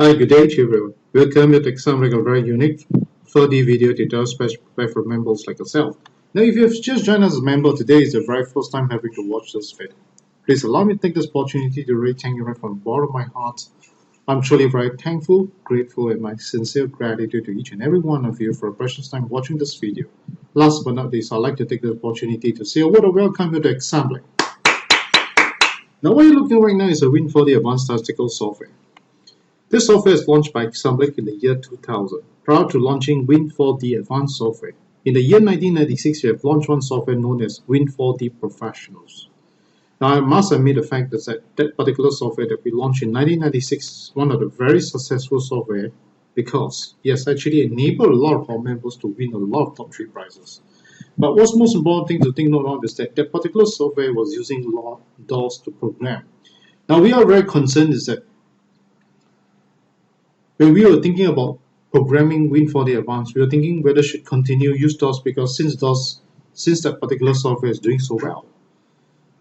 Hi, good day to everyone. Welcome to exam like a very unique 4D video tutorial special for members like yourself. Now, if you have just joined us as a member, today is the very first time having to watch this video. Please allow me to take this opportunity to really thank you right from the bottom of my heart. I'm truly very thankful, grateful, and my sincere gratitude to each and every one of you for a precious time watching this video. Last but not least, I'd like to take this opportunity to say a word of welcome to Exambling. Now, what you're looking right now is a Win4D advanced statistical software. This software is launched by Exambling in the year 2000, prior to launching Win4D Advanced Software. In the year 1996, we have launched one software known as Win4D Professionals. Now, I must admit the fact that particular software that we launched in 1996 is one of the very successful software because it has actually enabled a lot of our members to win a lot of top 3 prizes. But what's most important thing to think note of is that particular software was using DOS to program. Now, we are very concerned is that when we were thinking about programming Win4D Advanced, we were thinking whether should continue use DOS because since that particular software is doing so well.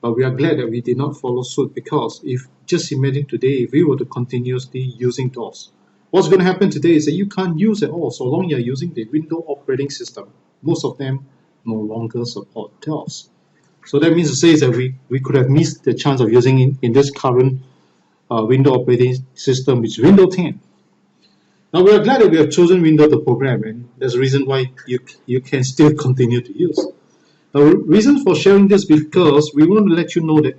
But we are glad that we did not follow suit because if just imagine today if we were to continuously using DOS, what's going to happen today is that you can't use it all so long you're using the Windows operating system. Most of them no longer support DOS. So that means to say is that we could have missed the chance of using in this current Windows operating system, which is Windows 10. Now we are glad that we have chosen Windows to program, and there's a reason why you can still continue to use. The reason for sharing this because we want to let you know that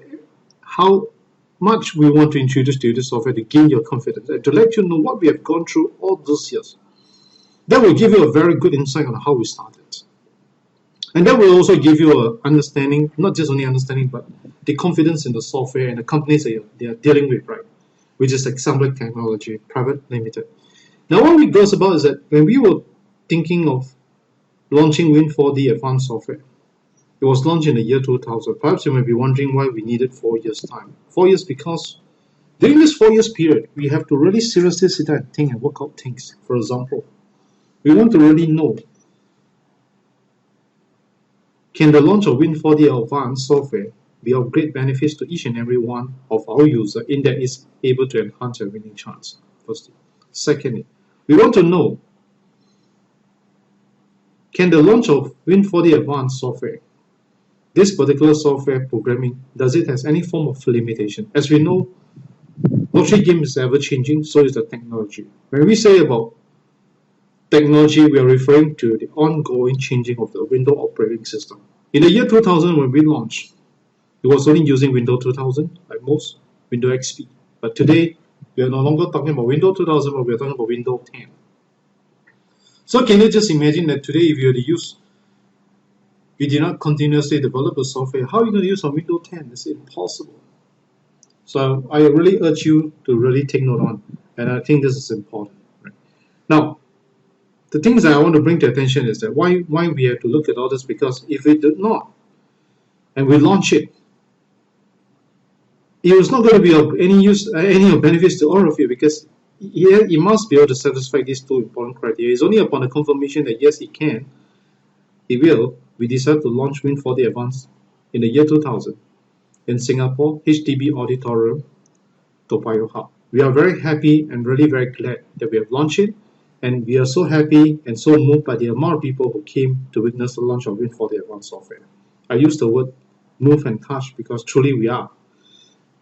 how much we want to introduce to you this software to gain your confidence and to let you know what we have gone through all those years. That will give you a very good insight on how we started. And that will also give you an understanding, not just only understanding, but the confidence in the software and the companies that they are dealing with, right? Which is Exambling Technology Private Limited. Now, what it goes about is that when we were thinking of launching Win4D Advanced Software, it was launched in the year 2000. Perhaps you may be wondering why we needed 4 years' time. 4 years because during this 4 years period, we have to really seriously sit down and think and work out things. For example, we want to really know, can the launch of Win4D Advanced Software be of great benefits to each and every one of our users in that it's able to enhance their winning chance, firstly. Secondly, we want to know, can the launch of Win4D Advanced Software, this particular software programming, does it have any form of limitation? As we know, lottery game is ever changing, so is the technology. When we say about technology, we are referring to the ongoing changing of the Windows operating system. In the year 2000, when we launched, it was only using Windows 2000, like most, Windows XP. But today, we are no longer talking about Windows 2000, but we are talking about Windows 10. So can you just imagine that today, if you were to use, we did not continuously develop a software, how are you going to use on Windows 10? It's impossible. So I really urge you to really take note on, and I think this is important. Right? Now, the things that I want to bring to attention is that why we have to look at all this, because if we did not, and we launch it, it was not going to be of any use, any of benefits to all of you, because you must be able to satisfy these 2 important criteria. It's only upon the confirmation that yes, it can, it will, we decided to launch Win4D Advanced in the year 2000 in Singapore, HDB Auditorium, Toa Payoh Hub. We are very happy and really very glad that we have launched it, and we are so happy and so moved by the amount of people who came to witness the launch of Win4D Advanced Software. I use the word move and touch because truly we are.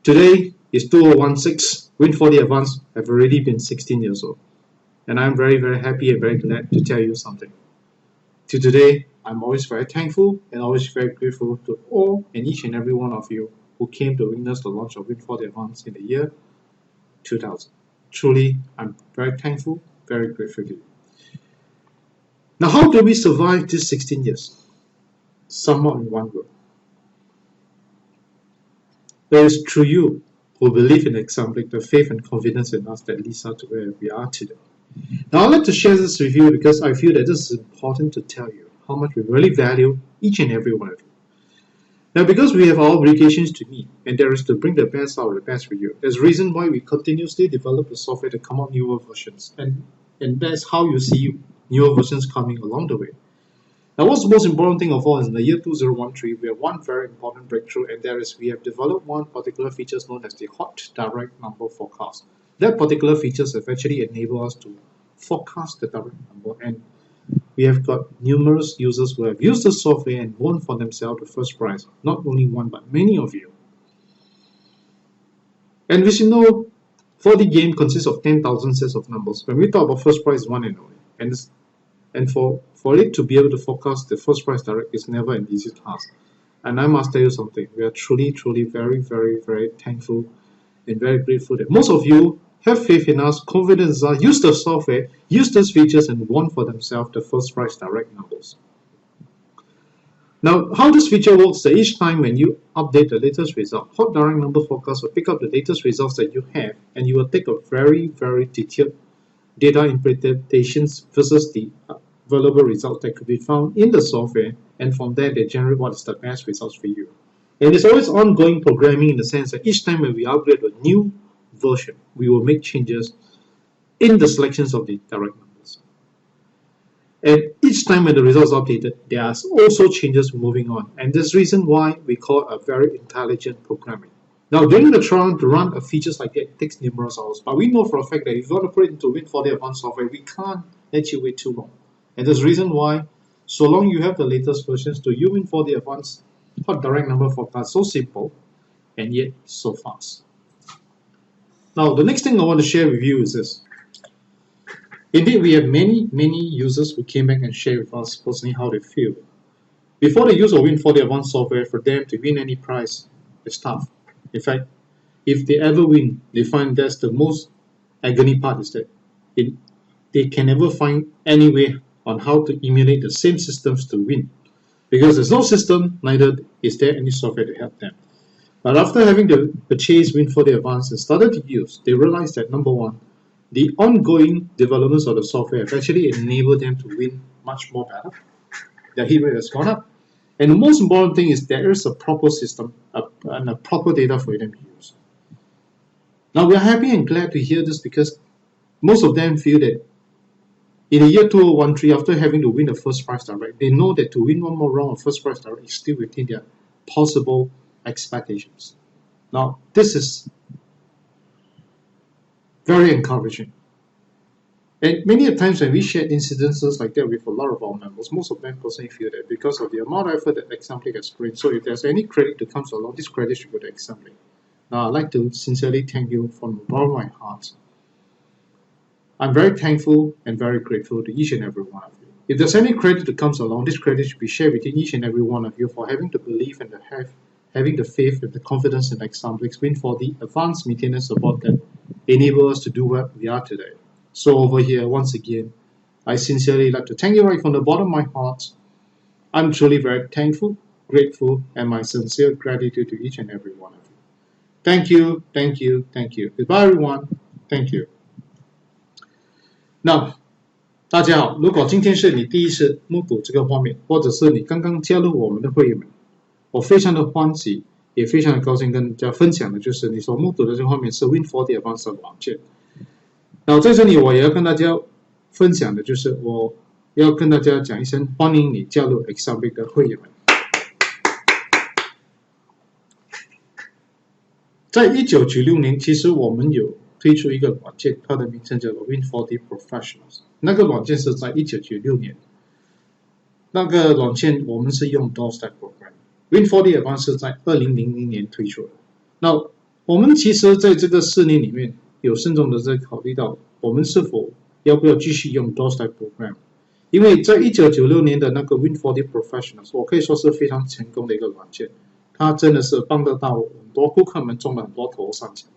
Today is 2016. Win4D Advanced have already been 16 years old. And I'm very, very happy and very glad to tell you something. To today, I'm always very thankful and always very grateful to all and each and every one of you who came to witness the launch of Win4D Advanced in the year 2000. Truly, I'm very thankful, very grateful to you. Now, how do we survive these 16 years? Somewhat in one word. It is through you who believe in Exambling, the faith and confidence in us that leads us to where we are today. Now, I'd like to share this with you because I feel that this is important to tell you how much we really value each and every one of you. Now, because we have our obligations to meet, and there is to bring the best out of the best for you, there's a reason why we continuously develop the software to come out newer versions, and that's how you see newer versions coming along the way. Now, what's the most important thing of all is in the year 2013, we have one very important breakthrough, and that is we have developed one particular feature known as the Hot Direct Number Forecast. that particular features have actually enabled us to forecast the direct number, and we have got numerous users who have used the software and won for themselves the first prize. Not only one, but many of you. And we should know 4D game consists of 10,000 sets of numbers. When we talk about first prize, one and only. And for it to be able to forecast the first prize direct is never an easy task. And I must tell you something, we are truly, truly very, very, very thankful and very grateful that most of you have faith in us, confidence in us, use the software, use these features, and won for themselves the first prize direct numbers. Now, how this feature works is that each time when you update the latest result, Hot Direct Number Forecast will pick up the latest results that you have, and you will take a very, very detailed data interpretations versus the available results that could be found in the software, and from there they generate what is the best results for you. And it's always ongoing programming in the sense that each time when we upgrade a new version, we will make changes in the selections of the direct numbers. And each time when the results are updated, there are also changes moving on. And this is the reason why we call it a very intelligent programming. Now, during the trial, to run a features like that, it takes numerous hours. But we know for a fact that if you want to put it into Win4D advanced software, we can't let you wait too long. And there's a reason why, so long you have the latest versions to use Win4D advanced Hot Direct Number Forecast, so simple and yet so fast. Now, the next thing I want to share with you is this. Indeed, we have many users who came back and shared with us personally how they feel. Before the use of Win4D advanced software, for them to win any prize is tough. In fact, if they ever win, they find that's the most agony part is that they can never find any way on how to emulate the same systems to win. Because there's no system, neither is there any software to help them. But after having to purchase Win4D Advanced and started to use, they realized that number one, the ongoing developments of the software have actually enabled them to win much more better. Their hit rate has gone up. And the most important thing is there is a proper system and a proper data for them to use. Now, we're happy and glad to hear this because most of them feel that in the year 2013, after having to win the first prize direct, they know that to win one more round of first prize direct is still within their possible expectations. Now, this is very encouraging. And many times when we share incidences like that with a lot of our members, most of them personally feel that because of the amount of effort that Exampling has put in, so if there's any credit that comes along, this credit should go to Exampling. Now, I'd like to sincerely thank you from the bottom of my heart. I'm very thankful and very grateful to each and every one of you. If there's any credit that comes along, this credit should be shared between each and every one of you for having the belief and having the faith and the confidence in Exampling's Win4D advanced maintenance support that enable us to do what we are today. So over here, once again, I sincerely like to thank you right from the bottom of my heart. I'm truly very thankful, grateful, and my sincere gratitude to each and every one of you. Thank you, thank you, thank you. Goodbye, everyone. Thank you. 那大家好，如果今天是你第一次目睹这个画面，或者是你刚刚加入我们的会员们，我非常的欢喜，也非常的高兴跟大家分享的就是你所目睹的这个画面是 Win4D Advanced 的软件。然后在这里我也要跟大家分享的就是我要跟大家讲一声欢迎你加入 Exampling 的会员们。在1996年，其实我们有推出一个软件，它的名称叫做 Win4D Professionals。那个软件是在1996年，那个软件我们是用 DOS-type program。Win4D Advanced 是在2000年推出的。那我们其实在这个4年里面，有慎重的在考虑到我们是否要不要继续用 DOS-type program。因为在1996年的那个 Win4D Professionals， 我可以说是非常成功的一个软件，它真的是帮得到很多顾客们中了很多头上奖。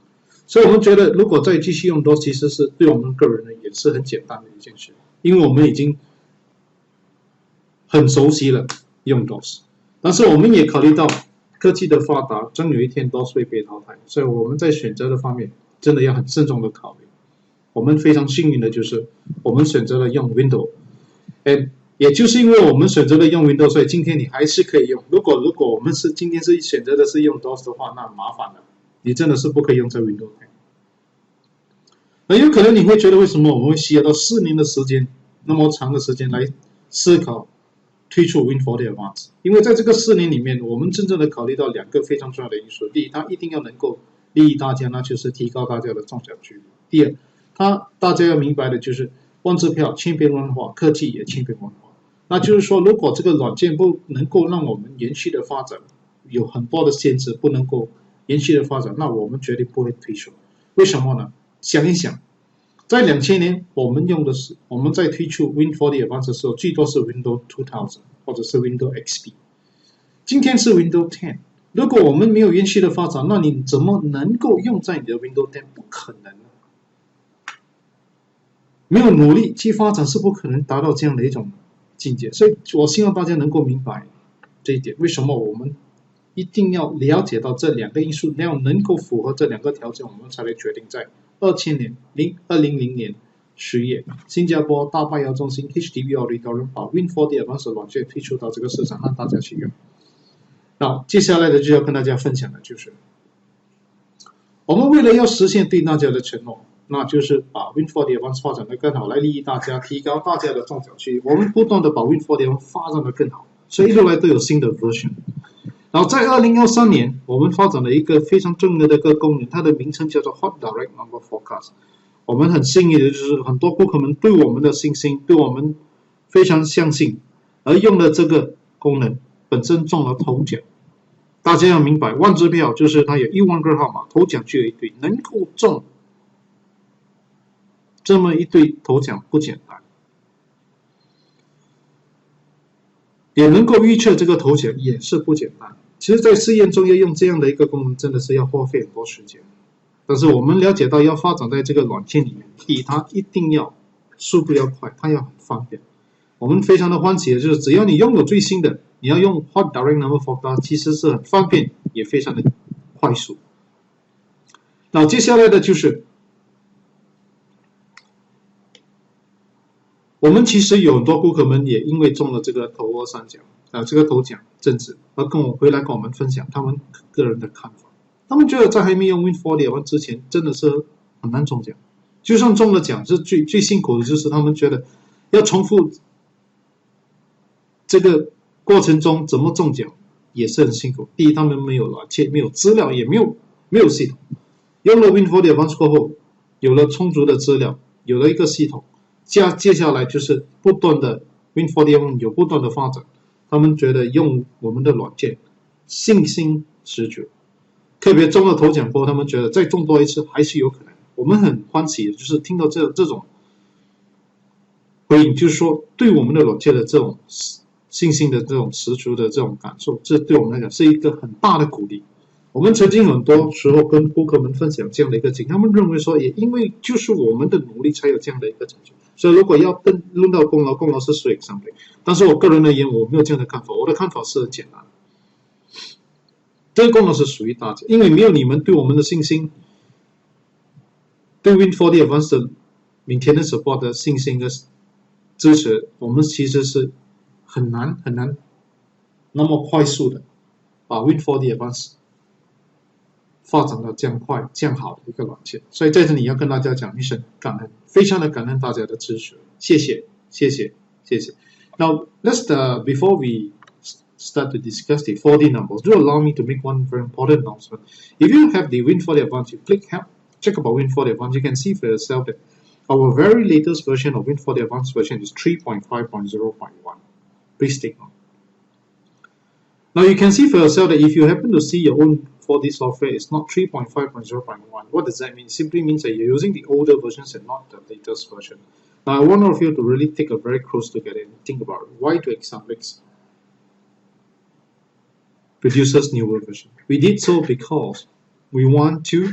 所以我们觉得如果再继续用 DOS， 其实是对我们个人也是很简单的一件事，因为我们已经很熟悉了用 DOS。但是我们也考虑到科技的发达，终有一天 DOS 会被淘汰，所以我们在选择的方面真的要很慎重的考虑。我们非常幸运的就是我们选择了用 Windows， 也就是因为我们选择了用 Windows， 所以今天你还是可以用。如果我们今天是选择的是用 DOS 的话，那麻烦了，你真的是不可以用在 Windows。那有可能你会觉得为什么我们会需要到4年的时间，那么长的时间来思考推出 Win4D Advanced？ 因为在这个4年里面，我们真正的考虑到2个非常重要的因素。第一，它一定要能够利益大家，那就是提高大家的中奖几率。第二，大家要明白的就是万支票千变万化，科技也千变万化。那就是说，如果这个软件不能够让我们延续的发展，有很多的限制不能够延续的发展，那我们绝对不会推出。为什么呢？想一想，在2000年我们在推出 Win4D Advanced 的时候，最多是 Windows 2000或者是 Windows XP。今天是 Windows 10，如果我们没有延续的发展，那你怎么能够用在你的 Windows 10？不可能。没有努力去发展是不可能达到这样的一种境界，所以我希望大家能够明白这一点。为什么我们一定要了解到这两个因素，要能够符合这两个条件，我们才能决定在2000年10月新加坡大拜药中心 HDB Auditorium 把 Win4D Advanced 软件推出到这个市场，让大家去用。那接下来的就要跟大家分享的就是，我们为了要实现对大家的承诺，那就是把 Win4D Advanced 发展得更好，来利益大家，提高大家的中小区。我们不断的把 Win4D Advanced 发展得更好，所以一路来都有新的 version。然后在2023年，我们发展了一个非常重要的一个功能，它的名称叫做 Hot Direct Number Forecast。我们很幸运的就是很多顾客们对我们的信心，对我们非常相信，而用了这个功能，本身中了头奖。大家要明白，万支票就是它有1万个号码，头奖就有一对，能够中这么一对头奖不简单，也能够预测这个头奖也是不简单。其实在试验中要用这样的一个功能真的是要花费很多时间，但是我们了解到要发展在这个软件里面，第一它一定要速度要快，它要很方便。我们非常的欢喜的就是只要你拥有最新的，你要用 Hot Direct Number Forecast 其实是很方便也非常的快速。那接下来的就是我们其实有很多顾客们也因为中了这个头2、3奖这个头奖正值，而回来跟我们分享他们个人的看法。他们觉得在还没用 Win4D Advanced 之前真的是很难中奖，就算中了奖是最辛苦的就是他们觉得要重复这个过程中怎么中奖也是很辛苦。第一，他们没有软件，没有资料，也没有系统。用了 Win4D Advanced 过后，有了充足的资料，有了一个系统，接下来就是不断的 Win4D Advanced 有不断的发展，他们觉得用我们的软件信心十足。特别中了头奖过后，他们觉得再中多一次还是有可能。我们很欢喜的就是听到这种回应，就是说对我们的软件的这种信心的这种十足的这种感受，这对我们来讲是一个很大的鼓励。我们曾经很多时候跟顾客们分享这样的一个经历，他们认为说也因为就是我们的努力才有这样的一个成就，所以如果要论到功劳，功劳是谁上辈。但是我个人而言，我没有这样的看法，我的看法是很简单，这个功劳是属于大家，因为没有你们对我们的信心，对 Win4D Advanced 的maintenance support 的信心的支持，我们其实是很难那么快速的把 Win4D Advanced 发展到这样快这样好的一个软件。所以在这里要跟大家讲一声感恩，非常的感恩大家的支持，谢谢。Now before we start to discuss the 4D numbers, do allow me to make one very important announcement. If you have the Win4D Advanced, you click help, check about Win4D Advanced, you can see for yourself that our very latest version of Win4D Advanced version is 3.5.0.1. Please take note. Now you can see for yourself that if you happen to see your own 4D software is not 3.5.0.1, what does that mean? It simply means that you're using the older versions and not the latest version. Now I want all of you to really take a very close look at it and think about it. Why do Examplex produces newer version? We did so because we want to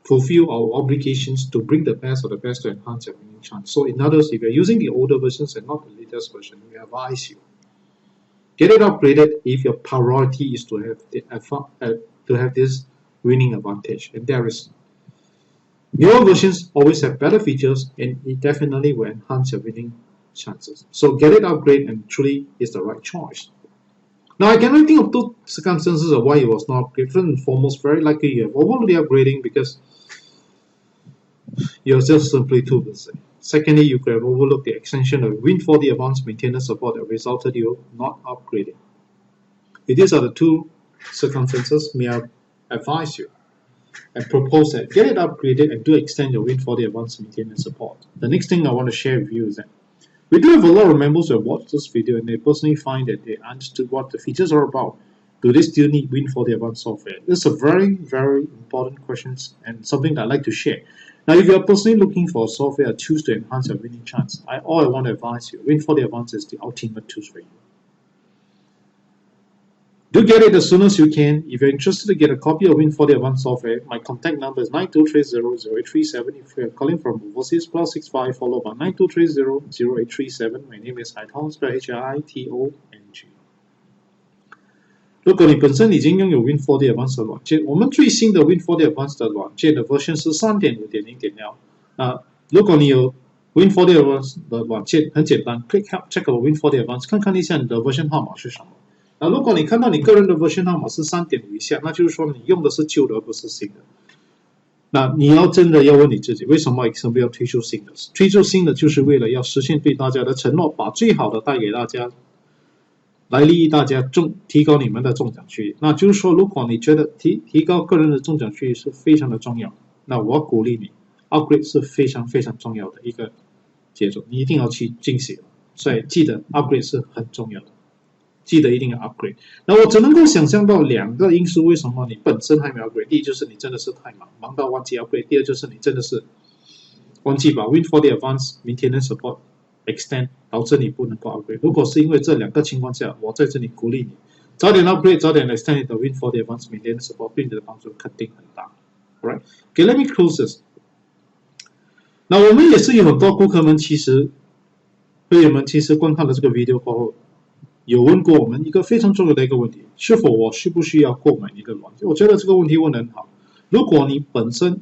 fulfill our obligations to bring the best of the best to enhance your winning chance. So in other words, if you're using the older versions and not the latest version, we advise you get it upgraded if your priority is to have this winning advantage. And there is newer versions always have better features and it definitely will enhance your winning chances. So get it upgraded and truly is the right choice. Now I cannot think of two circumstances of why it was not upgraded. First and foremost, very likely you have overlooked the upgrading because you're just simply too busy. Secondly, you could have overlooked the extension of Win4D Advanced maintenance support that resulted you not upgrading. If these are the two circumstances, may I advise you and propose that get it upgraded and do extend your Win4D advanced maintenance support. The next thing I want to share with you is that we do have a lot of members who have watched this video and they personally find that they understood what the features are about. Do they still need Win4D advanced software? This is a very, very important question and something that I'd like to share. Now, if you are personally looking for a software tools to enhance your winning chance, all I want to advise you, Win4D advanced is the ultimate tools for you. Do get it as soon as you can. If you're interested to get a copy of Win4D advanced software, my contact number is 9230-0837. If you're calling from overseas, +65 followed by 9230-0837. My name is Hai Tong, spelled Haitong。如果你本身已经拥有 Win4D Advanced 的软件，我们最新的 Win4D Advanced 的软件的 version 是 3.5.0.6。如果你有 Win4D Advanced 的软件，很简单 ，click help check out Win4D Advanced， 看看一下你的 version 号码是什么。如果你看到你个人的 version 号码是 3.5 以下，那就是说你用的是旧的而不是新的。那你要真的要问你自己，为什么要推出新的？推出新的就是为了要实现对大家的承诺，把最好的带给大家。来利益大家提高你们的中奖几率。那就是说，如果你觉得提高个人的中奖几率是非常的重要，那我鼓励你 upgrade 是非常非常重要的一个节奏，你一定要去进行。所以记得 upgrade 是很重要的，记得一定要 upgrade。那我只能够想象到两个因素，为什么你本身还没有 upgrade？ 第一就是你真的是太忙，忙到忘记 upgrade； 第二就是你真的是忘记把 Win4D Advanced Maintenance Support Extend 导致你不能够 upgrade。 如果是因为这两个情况下，我在这里鼓励你早点 upgrade， 早点 extend 你的 Win4D Advanced Maintenance Support， 对你的帮助肯定很大。Alright， okay, let me close this。 那我们也是有很多顾客们会员们其实观看了这个 video 过后，有问过我们一个非常重要的一个问题：是否我需不需要购买一个软件？我觉得这个问题问得很好。如果你本身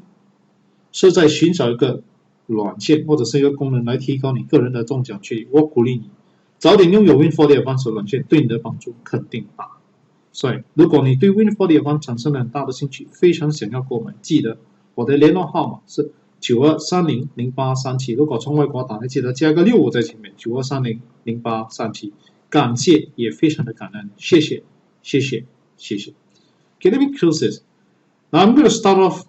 是在寻找一个软件或者是一个功能来提高你个人的中奖几率，我鼓励你早点拥有 Win4D Advanced 软件，对你的帮助肯定大。所以如果你对 Win4D Advanced 产生了很大的兴趣，非常想要购买，记得我的联络号码是92300837。如果从外国打来，记得加个65在前面，92300837。感谢，也非常的感恩，谢谢，谢谢，谢谢。Okay, let me close this. Now I'm going to start off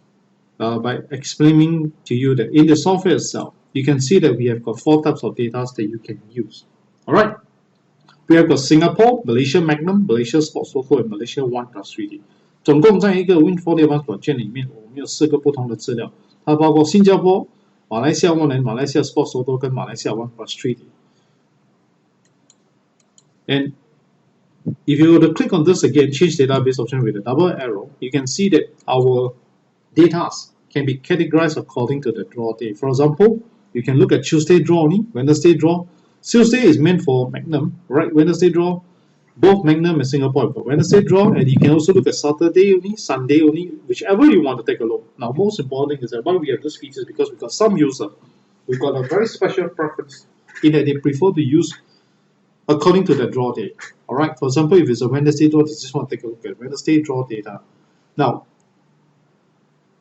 by explaining to you that in the software itself, you can see that we have got 4 types of data that you can use. Alright, we have got Singapore, Malaysia Magnum, Malaysia Sports Logo, and Malaysia Win4D。 总共在一个 Win4D Advanced 软件里面，我们有4个不同的资料，它包括新加坡、马来西亚 Win4D、马来西亚 Sports Logo 跟马来西亚 Win4D。 And if you were to click on this again, change database option with a double arrow, you can see that our data can be categorized according to the draw day. For example, you can look at Tuesday draw only, Wednesday draw. Tuesday is meant for Magnum, right? Wednesday draw, both Magnum and Singapore have got Wednesday draw, and you can also look at Saturday only, Sunday only, whichever you want to take a look. Now, most important thing is that why we have this feature is because we've got some user, we've got a very special preference in that they prefer to use according to the draw day. Alright, for example, if it's a Wednesday draw, you just want to take a look at Wednesday draw data. Now,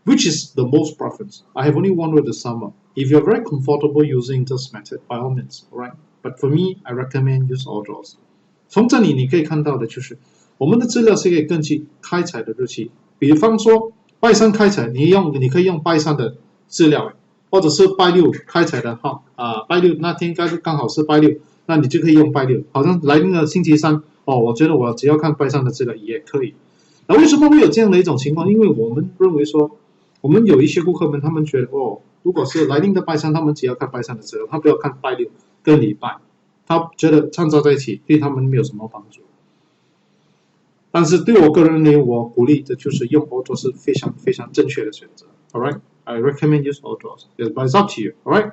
which is the most preference? I have only one way to sum up. If you're very comfortable using this method, by all means, alright. But for me, I recommend use all draws. 从这里你可以看到的就是，我们的资料是可以根据开采的日期，比方说拜三开采，你可以用拜三的资料，或者是拜六开采的号拜六那天刚好是拜六。那你就可以用拜六，好像来临的星期三我觉得我只要看拜三的资料也可以。那为什么会有这样的一种情况？因为我们认为说，我们有一些顾客们，他们觉得如果是来临的拜三，他们只要看拜三的资料，他不要看拜六跟礼拜，他觉得掺杂在一起对他们没有什么帮助。但是对我个人而言，我鼓励的就是用 all draws 是非常非常正确的选择。Alright, I recommend use all draws, but it's up to you. Alright.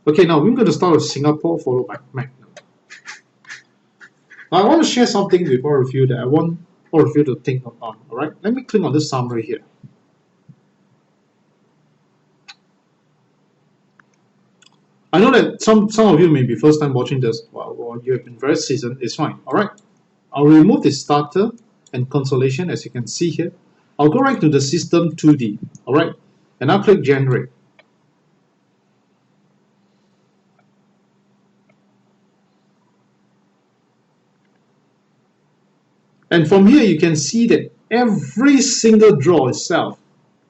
Okay, now we're going to start with Singapore, followed by Magnum. Now, I want to share something with all of you that I want all of you to think on. Alright, let me click on this summary here. I know that some of you may be first time watching this, or you have been very seasoned, it's fine. Alright, I'll remove the starter and consolation as you can see here. I'll go right to the system 2D, alright, and I'll click generate. And from here, you can see that every single draw itself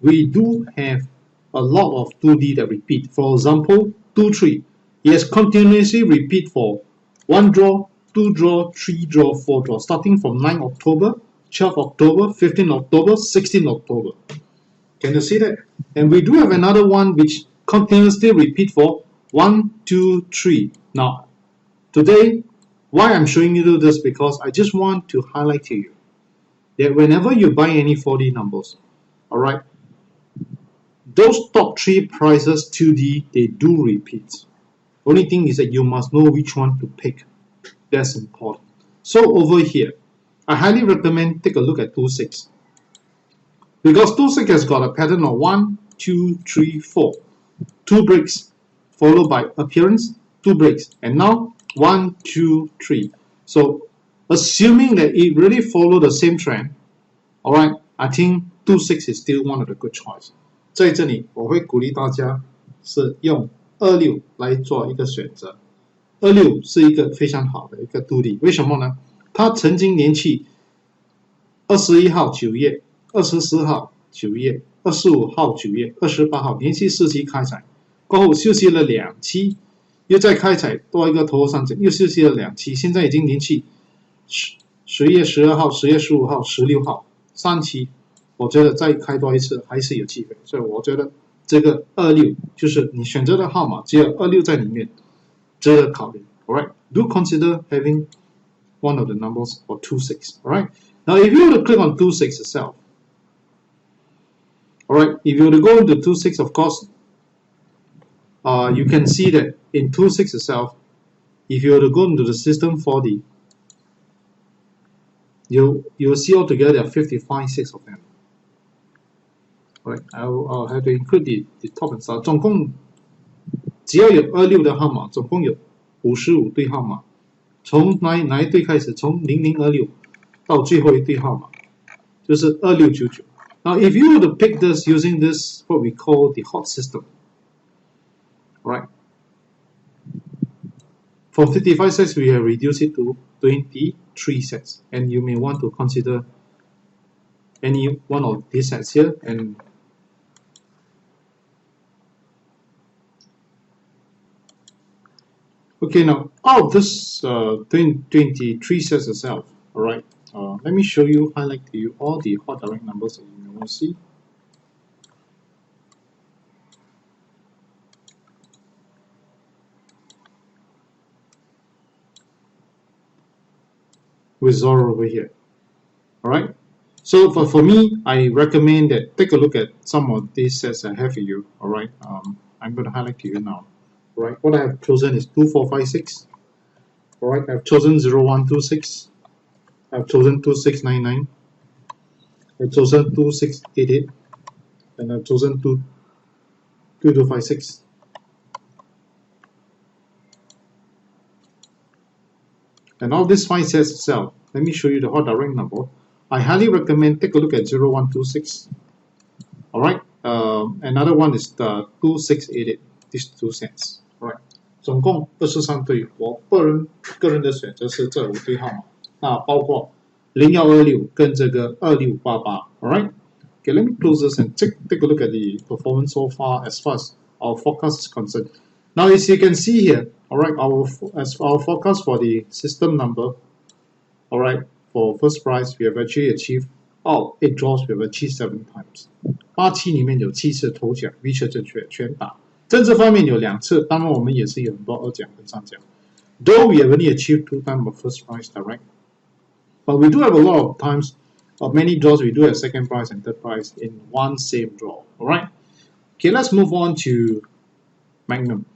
we do have a lot of 2D that repeat. For example, 2-3. It has continuously repeat for 1 draw, 2 draw, 3 draw, 4 draw, starting from 9 October, 12 October, 15 October, 16 October. Can you see that? And we do have another one which continuously repeat for 1, 2, 3. Now, today, why I'm showing you this, because I just want to highlight to you that whenever you buy any 4D numbers, alright, those top 3 prices 2D, they do repeat. Only thing is that you must know which one to pick. That's important. So over here, I highly recommend take a look at 2-6. Because 2-6 has got a pattern of 1, 2, 3, 4. 2 breaks, followed by appearance, 2 breaks. And now, 1, 2, 3. So, assuming that it really follow the same trend, alright, I think 2-6 is still one of the good choice. 在这里，我会鼓励大家是用26来做一个选择。26是一个非常好的一个独立，为什么呢？它曾经连续21号9月、24号9月、25号9月、28号连续4期开采，过后休息了2期，又再开采多一个头上整，又休息了2期，现在已经连续10月12号、10月15号、16号3期，我觉得再开多一次还是有机会，所以我觉得这个26就是你选择的号码只有26在里面，值得考虑。Alright, do consider having one of the numbers for 2-6. Alright, now if you were to click on 2-6 itself, alright, if you were to go into 2-6, of course, you can see that in 2-6 itself, if you were to go into the system 4D, you'll see altogether there are 55 6 of them. Alright, I'll have to include the top and side. 总共只要有26的号码，总共有55对号码。从哪一对开始？从0026到最后一对号码，就是2699。Now, if you were to pick this using this, what we call the hot system, right? From 55 sets, we have reduced it to 23 sets, and you may want to consider any one of these sets here. And okay, now out of this 23 sets itself, all right. Let me show you, highlight to you all the hot direct numbers that you may want to see. With Zoro over here. Alright. So for me, I recommend that take a look at some of these sets I have for you. Alright. I'm going to highlight to you now. Alright. What I have chosen is 2456. Alright. I've chosen 0126. I've chosen 2699. I've chosen 2688. And I've chosen 2256. And all these 5 sets itself, let me show you the hot direct number. I highly recommend take a look at 0126. Alright, another one is the 2688, these 2 sets. Alright, 总共23对，我个人的选择是这5对号码，那包括0126跟这个2688。Alright, okay, let me close this and take a look at the performance so far as our forecast is concerned. Now, as you can see here, alright, our forecast for the system number, alright, for first prize, we have actually achieved, 8 draws, we have achieved 7 times. 8期里面有7次头奖 ，V 次正确全打。政治方面有2次，当然我们也是有很多2奖跟3奖。Though we have only achieved 2 times of first prize direct, but we do have a lot of times, of many draws, we do have second prize and third prize in one same draw. Alright, okay, let's move on to Magnum.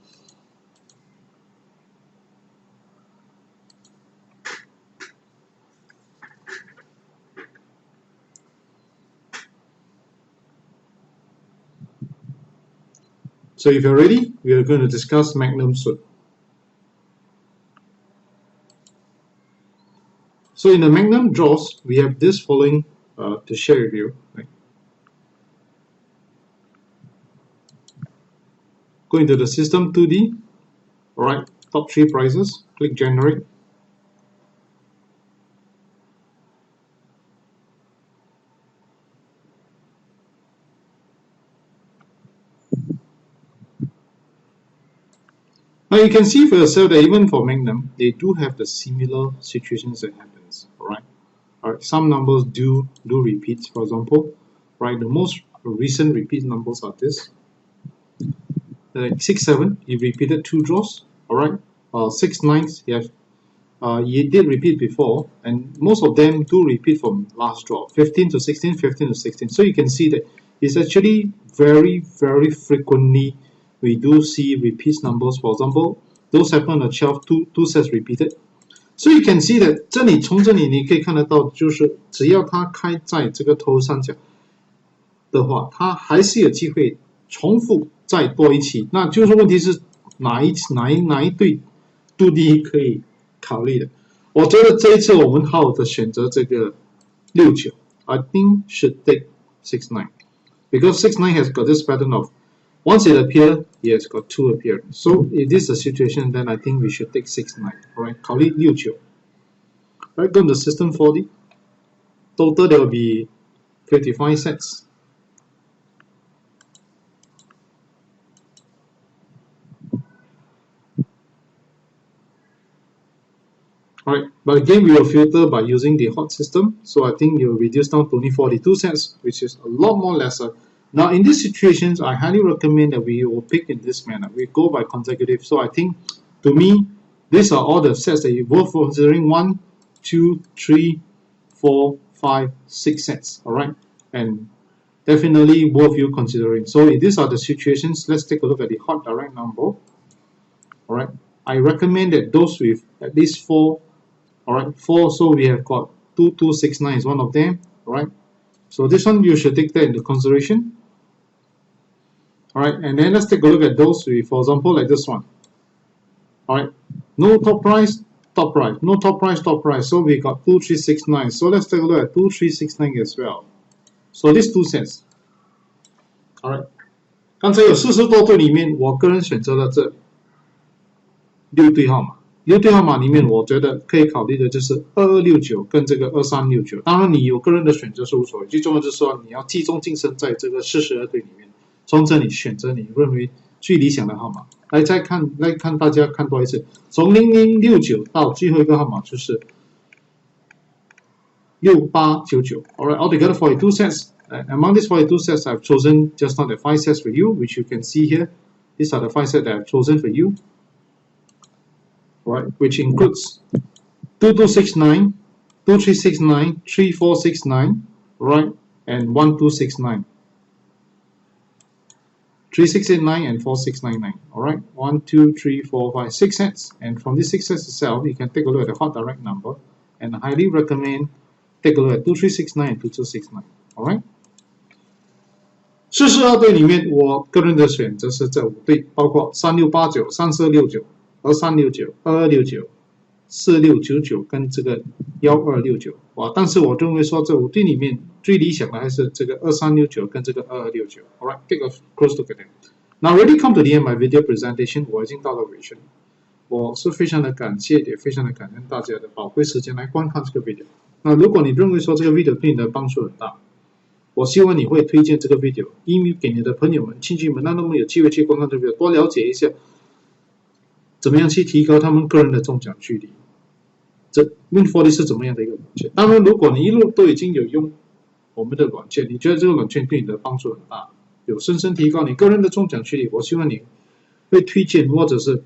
So if you're ready, we are going to discuss Magnum soon. So in the Magnum draws, we have this following to share with you. Right? Go into the system 2D, alright, top 3 prizes, click generate. Now you can see for yourself that even for Magnum, they do have the similar situations that happens. Alright. Some numbers do repeat. For example, right, the most recent repeat numbers are this. 6-7, he repeated 2 draws. Alright. 6-9, he did repeat before, and most of them do repeat from last draw. 15 to 16, 15 to 16. So you can see that it's actually very frequently we do see repeat numbers. For example, those happen at 12, two sets repeated. So you can see that 这里从这里你可以看得到，就是只要它开在这个头三角的话，它还是有机会重复再多一期。那就是问题是哪一对杜第一可以考虑的？我觉得这一次我们好好的选择这个6-9 I think should take 6-9 because 6-9 has got this pattern of once it appears, it has got 2 appear. So if this is the situation, then I think we should take 6-9. Alright, 考虑6-9. Right, go to system 4D. Total there will be 55 sets. Alright, but again we will filter by using the hot system. So I think you will reduce down to only 42 sets, which is a lot more lesser. Now, in these situations, I highly recommend that we will pick in this manner. We go by consecutive. So I think, to me, these are all the sets that you worth considering 1, 2, 3, 4, 5, 6 sets. All right, and definitely worth you considering. So if these are the situations, let's take a look at the hot direct number. All right, I recommend that those with at least 4. All right, 4. So we have got 2269 is one of them. All right, so this one you should take that into consideration. Alright, and then let's take a look at those with, for example, like this one. Alright, no top price, top price, no top price, top price. So we got 2369. So let's take a look at 2369 as well. So these 2 sets. Alright, 刚才有40多对里面，我个人选择了这6对号码。6对号码里面，我觉得可以考虑的就是2269跟这个2369。当然，你有个人的选择是无所谓，最重要就是说你要集中精神在这个42对里面。从这里选择你认为最理想的号码，来看大家看多一次，从0069到最后一个号码就是6899。Alright, altogether 42 sets. Among these 42 sets, I've chosen just not the 5 sets for you, which you can see here. These are the 5 sets that I've chosen for you. Alright, which includes 2269, 2369, 3469, right, and 1269. 3689 and 4699. Alright, 1, 2, 3, 4, 5, 6 sets. And from these 6 sets itself, you can take a look at the hot direct number. And I highly recommend take a look at 2369 and 2269. Alright. 42对里面，我个人的选择是这5对，包括3689、3469、2369、2269、4699跟这个1269。哇！但是我认为说这5对里面最理想的还是这个2369跟这个2269。Alright, take a close look at them. Now, already come to the end of my video presentation. 我已经到了尾声，我是非常的感谢，也非常的感恩大家的宝贵时间来观看这个 video。那如果你认为说这个 video 对你的帮助很大，我希望你会推荐这个 video email 给你的朋友们、亲戚们，让他们有机会去观看这个 video， 多了解一下怎么样去提高他们个人的中奖距离。这 Win4D 是怎么样的一个软件？当然，如果你一路都已经有用我们的软件，你觉得这个软件对你的帮助很大，有深深提高你个人的中奖距离，我希望你会推荐，或者是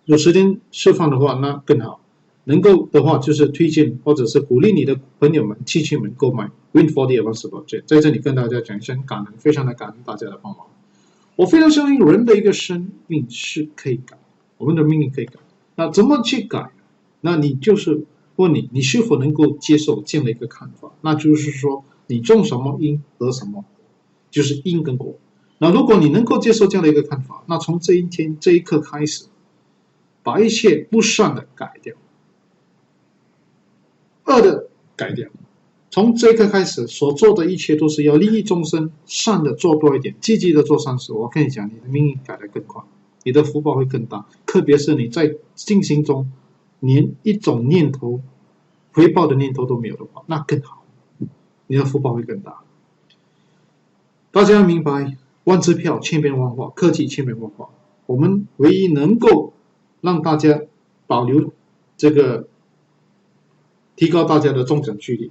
有时间释放的话，那更好。能够的话，就是推荐或者是鼓励你的朋友们、亲戚们购买 Win4D Advanced软件。在这里跟大家讲一声感恩，非常的感恩大家的帮忙。我非常相信人的一个生命是可以改，我们的命运可以改。那怎么去改？那你就是问你是否能够接受这样的一个看法？那就是说，你种什么因得什么，就是因跟果。那如果你能够接受这样的一个看法，那从这一天这一刻开始，把一切不善的改掉，恶的改掉。从这一刻开始，所做的一切都是要利益众生，善的做多一点，积极的做善事。我跟你讲，你的命运改得更快，你的福报会更大。特别是你在进行中，连一种念头、回报的念头都没有的话，那更好，你的福报会更大。大家要明白，万支票千变万化，科技千变万化。我们唯一能够让大家保留这个提高大家的中奖几率，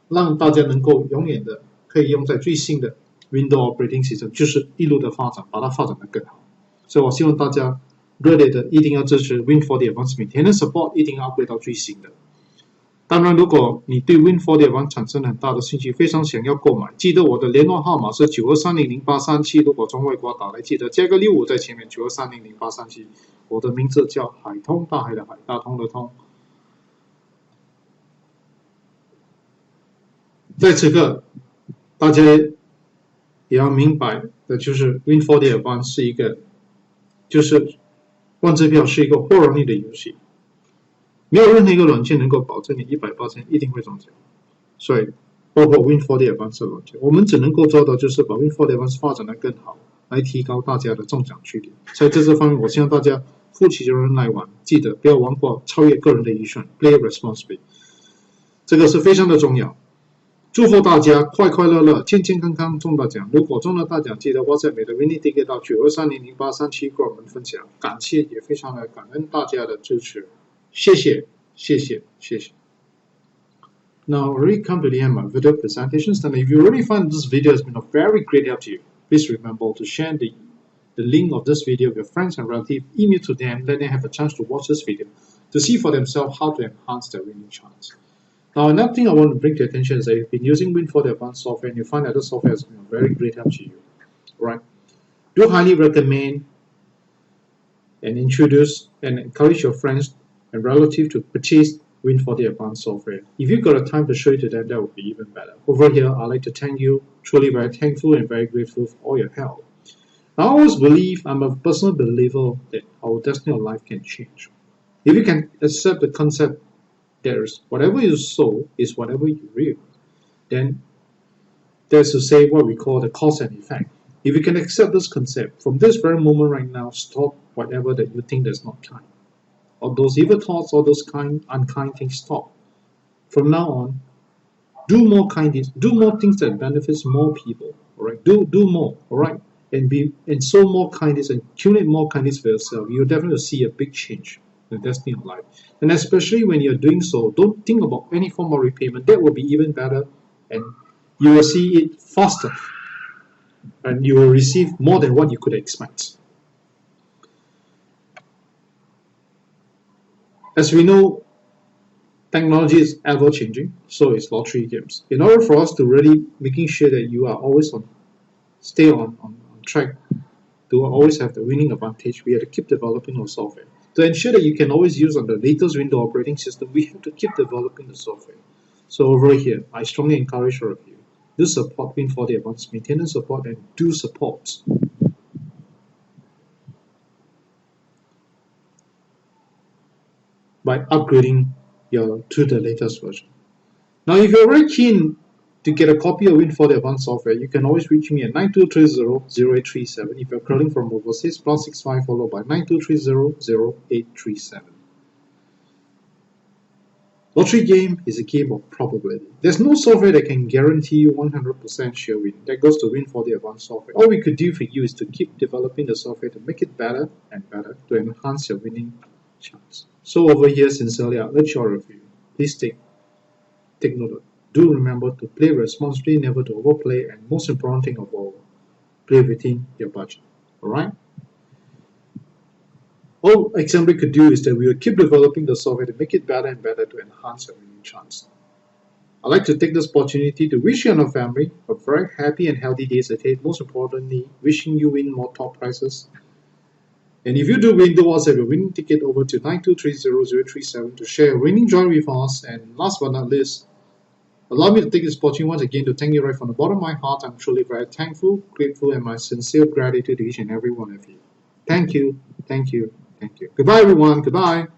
让大家能够永远的可以用在最新的 Windows Operating System， 就是一路的发展，把它发展得更好。所以我希望大家热烈的一定要支持 Win4D Advanced Maintenance Support， 一定要 upgrade 到最新的。当然，如果你对 Win4D Advanced 产生很大的兴趣，非常想要购买，记得我的联络号码是92300837。如果从外国打来，记得加个65在前面，92300837。我的名字叫海通，大海的海，大通的通。在此刻，大家也要明白的就是 Win4D Advanced 是一个，就是万支票是一个不容易的游戏。没有任何一个软件能够保证你100%一定会中奖，所以包括 Win4D Advanced 的软件，我们只能够做到就是把 Win4D Advanced 发展得更好，来提高大家的中奖几率。所以在这方面，我希望大家负起责任来玩，记得不要玩过超越个人的预算 ，Play responsibly， 这个是非常的重要。祝福大家快快乐乐、健健康康中大奖。如果中了大奖，记得 WhatsApp 你的 Winning Ticket 到92300837跟我们分享。感谢，也非常的感恩大家的支持。谢谢，谢谢，谢谢。Now, we already come to the end of my video presentations. And if you really find this video has been of very great help to you, please remember to share the link of this video with your friends and relatives, email to them, let them have a chance to watch this video to see for themselves how to enhance their winning chance. Now, another thing I want to bring to your attention is that if you've been using Win4D Advanced software and you find that this software has been of very great help to you, right? Do highly recommend and introduce and encourage your friends and relatives to purchase Win4D Advanced software. If you've got a time to show it to them, that would be even better. Over here, I'd like to thank you, truly very thankful and very grateful for all your help. I always believe, I'm a personal believer that our destiny of life can change. If you can accept the concept there's whatever you sow is whatever you reap, then there's to say what we call the cause and effect. If you can accept this concept, from this very moment right now, stop whatever that you think that's not kind. All those evil thoughts, all those unkind things, stop. From now on, do more kindness, do more things that benefits more people. All right, do more. All right, and sow more kindness and accumulate more kindness for yourself. You'll definitely see a big change in the destiny of life. And especially when you're doing so, don't think about any form of repayment. That will be even better, and you will see it faster, and you will receive more than what you could expect. As we know, technology is ever changing, so is lottery games. In order for us to really making sure that you are always stay on track, to always have the winning advantage, we have to keep developing our software. To ensure that you can always use on the latest Windows operating system, we have to keep developing the software. So over here, I strongly encourage all of you, do support Win4D Advanced Maintenance Support and do support by upgrading to the latest version. Now, if you're very keen to get a copy of Win4D Advanced software, you can always reach me at 9230-0837. If you're calling from overseas, +65 followed by 9230-0837. Lottery game is a game of probability. There's no software that can guarantee you 100% sure win. That goes to Win4D Advanced software. All we could do for you is to keep developing the software to make it better and better to enhance your winning chance. So over here, sincerely, I urge all of you, please take note of it. Do remember to play responsibly, never to overplay, and most important thing of all, play within your budget. Alright? All example we could do is that we will keep developing the software to make it better and better to enhance your winning chance. I'd like to take this opportunity to wish you and your family a very happy and healthy days ahead. Most importantly, wishing you win more top prizes. And if you do win, do WhatsApp your winning ticket over to 9230-037 to share your winning joy with us. And last but not least, allow me to take this opportunity once again to thank you right from the bottom of my heart. I'm truly very thankful, grateful, and my sincere gratitude to each and every one of you. Thank you, thank you, thank you. Goodbye, everyone. Goodbye.